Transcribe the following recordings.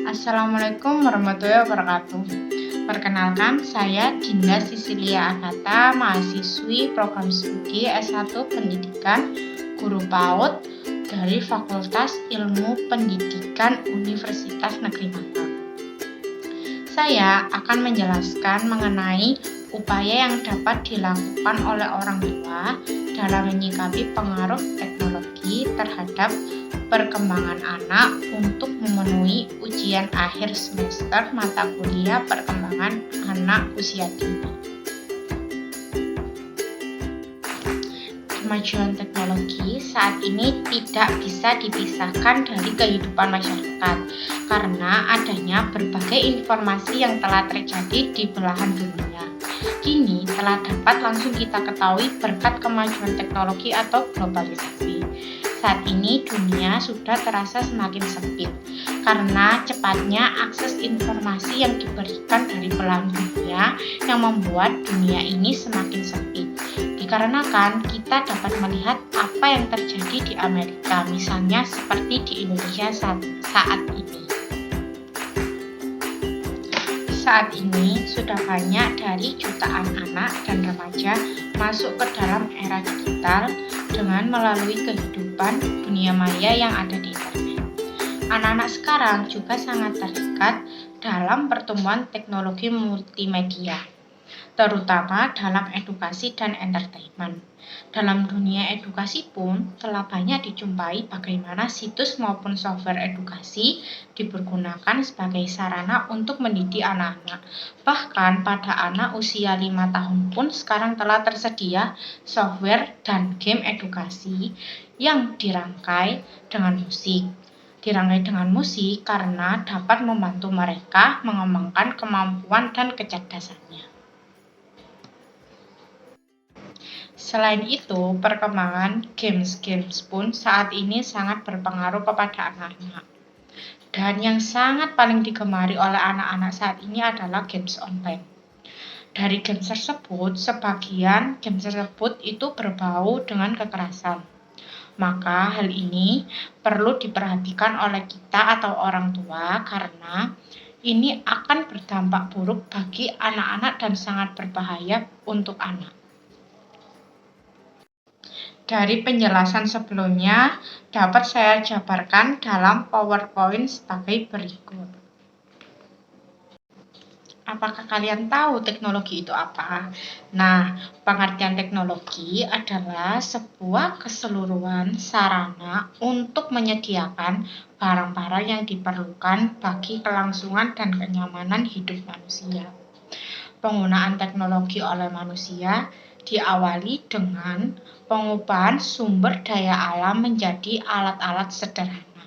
Assalamualaikum warahmatullahi wabarakatuh. Perkenalkan, saya Dinda Sisilia Agatha, mahasiswi program studi S1 Pendidikan Guru PAUD dari Fakultas Ilmu Pendidikan Universitas Negeri Malang. Saya akan menjelaskan mengenai upaya yang dapat dilakukan oleh orang tua dalam menyikapi pengaruh teknologi terhadap perkembangan anak untuk memenuhi ujian akhir semester mata kuliah perkembangan anak usia dini. Kemajuan teknologi saat ini tidak bisa dipisahkan dari kehidupan masyarakat karena adanya berbagai informasi yang telah terjadi di belahan dunia. Kini telah dapat langsung kita ketahui berkat kemajuan teknologi atau globalisasi. Saat ini dunia sudah terasa semakin sempit karena cepatnya akses informasi yang diberikan dari belahan dunia yang membuat dunia ini semakin sempit. Dikarenakan kita dapat melihat apa yang terjadi di Amerika, misalnya seperti di Indonesia saat ini. Saat ini sudah banyak dari jutaan anak dan remaja masuk ke dalam era digital dengan melalui kehidupan dunia maya yang ada di internet. Anak-anak sekarang juga sangat terikat dalam pertumbuhan teknologi multimedia, terutama dalam edukasi dan entertainment. Dalam dunia edukasi pun telah banyak dijumpai bagaimana situs maupun software edukasi dipergunakan sebagai sarana untuk mendidik anak-anak. Bahkan pada anak usia 5 tahun pun sekarang telah tersedia software dan game edukasi yang dirangkai dengan musik. Dirangkai dengan musik karena dapat membantu mereka mengembangkan kemampuan dan kecerdasannya. Selain itu, perkembangan games pun saat ini sangat berpengaruh kepada anak-anak. Dan yang sangat paling digemari oleh anak-anak saat ini adalah games online. Dari games tersebut, sebagian games tersebut itu berbau dengan kekerasan. Maka hal ini perlu diperhatikan oleh kita atau orang tua karena ini akan berdampak buruk bagi anak-anak dan sangat berbahaya untuk anak. Dari penjelasan sebelumnya dapat saya jabarkan dalam PowerPoint sebagai berikut. Apakah kalian tahu teknologi itu apa? Nah, pengertian teknologi adalah sebuah keseluruhan sarana untuk menyediakan barang-barang yang diperlukan bagi kelangsungan dan kenyamanan hidup manusia. Penggunaan teknologi oleh manusia diawali dengan pengubahan sumber daya alam menjadi alat-alat sederhana.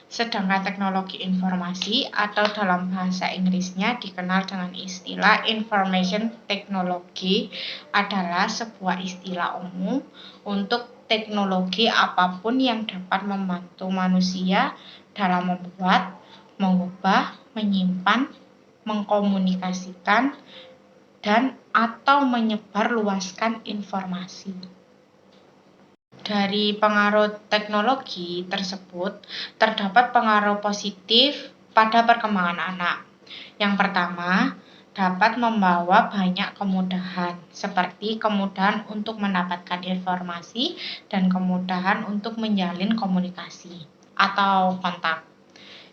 Sedangkan teknologi informasi atau dalam bahasa Inggrisnya dikenal dengan istilah information technology adalah sebuah istilah umum untuk teknologi apapun yang dapat membantu manusia dalam membuat, mengubah, menyimpan, mengkomunikasikan, dan atau menyebarluaskan informasi. Dari pengaruh teknologi tersebut, terdapat pengaruh positif pada perkembangan anak. Yang pertama, dapat membawa banyak kemudahan, seperti kemudahan untuk mendapatkan informasi dan kemudahan untuk menjalin komunikasi atau kontak.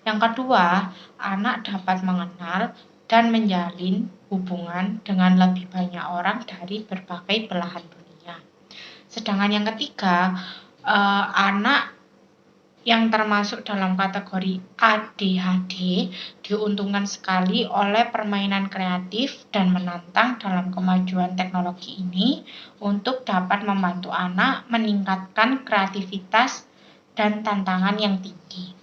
Yang kedua, anak dapat mengenal dan menjalin hubungan dengan lebih banyak orang dari berbagai belahan dunia. Sedangkan yang ketiga, anak yang termasuk dalam kategori ADHD diuntungkan sekali oleh permainan kreatif dan menantang dalam kemajuan teknologi ini untuk dapat membantu anak meningkatkan kreativitas dan tantangan yang tinggi.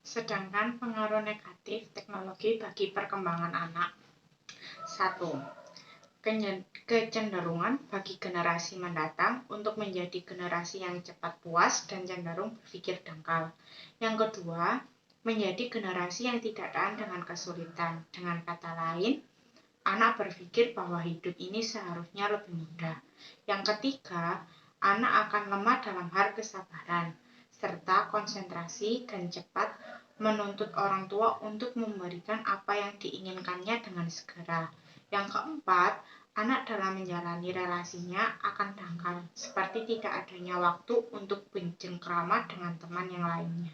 Sedangkan pengaruh negatif teknologi bagi perkembangan anak. 1. Kecenderungan bagi generasi mendatang untuk menjadi generasi yang cepat puas dan cenderung berpikir dangkal. Yang kedua, menjadi generasi yang tidak tahan dengan kesulitan. Dengan kata lain, anak berpikir bahwa hidup ini seharusnya lebih mudah. Yang ketiga, anak akan lemah dalam hal kesabaran, serta konsentrasi dan cepat menuntut orang tua untuk memberikan apa yang diinginkannya dengan segera. Yang keempat, anak dalam menjalani relasinya akan dangkal, seperti tidak adanya waktu untuk bercengkrama dengan teman yang lainnya.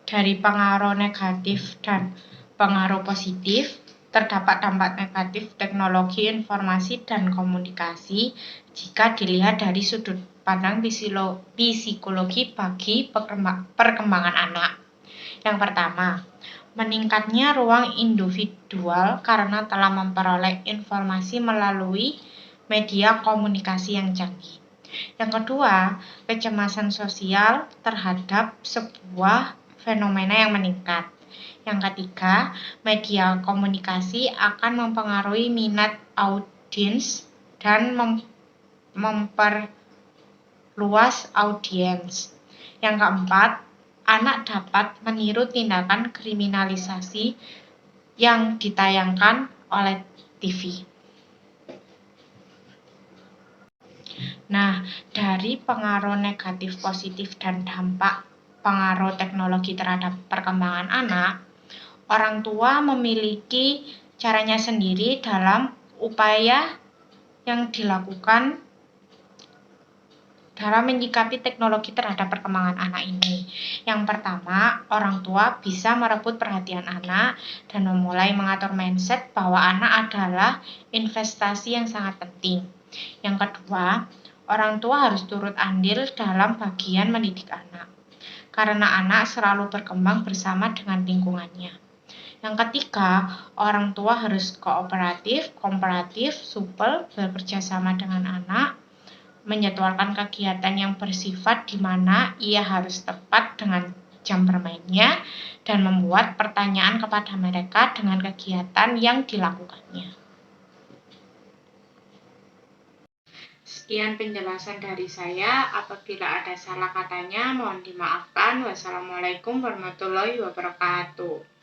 Dari pengaruh negatif dan pengaruh positif, terdapat dampak negatif teknologi informasi dan komunikasi jika dilihat dari sudut pandang psikologi bagi perkembangan anak. Yang pertama, meningkatnya ruang individual karena telah memperoleh informasi melalui media komunikasi yang canggih. Yang kedua, kecemasan sosial terhadap sebuah fenomena yang meningkat. Yang ketiga, media komunikasi akan mempengaruhi minat audiens dan memperluas audiens. Yang keempat, anak dapat meniru tindakan kriminalisasi yang ditayangkan oleh TV. Nah, dari pengaruh negatif, positif, dan dampak pengaruh teknologi terhadap perkembangan anak, orang tua memiliki caranya sendiri dalam upaya yang dilakukan dalam menyikapi teknologi terhadap perkembangan anak ini. Yang pertama, orang tua bisa merebut perhatian anak dan memulai mengatur mindset bahwa anak adalah investasi yang sangat penting. Yang kedua, orang tua harus turut andil dalam bagian mendidik anak, karena anak selalu berkembang bersama dengan lingkungannya. Yang ketiga, orang tua harus kooperatif, kooperatif, supel, bekerja sama dengan anak, menjadwalkan kegiatan yang bersifat di mana ia harus tepat dengan jam bermainnya, dan membuat pertanyaan kepada mereka dengan kegiatan yang dilakukannya. Sekian penjelasan dari saya. Apabila ada salah katanya, mohon dimaafkan. Wassalamualaikum warahmatullahi wabarakatuh.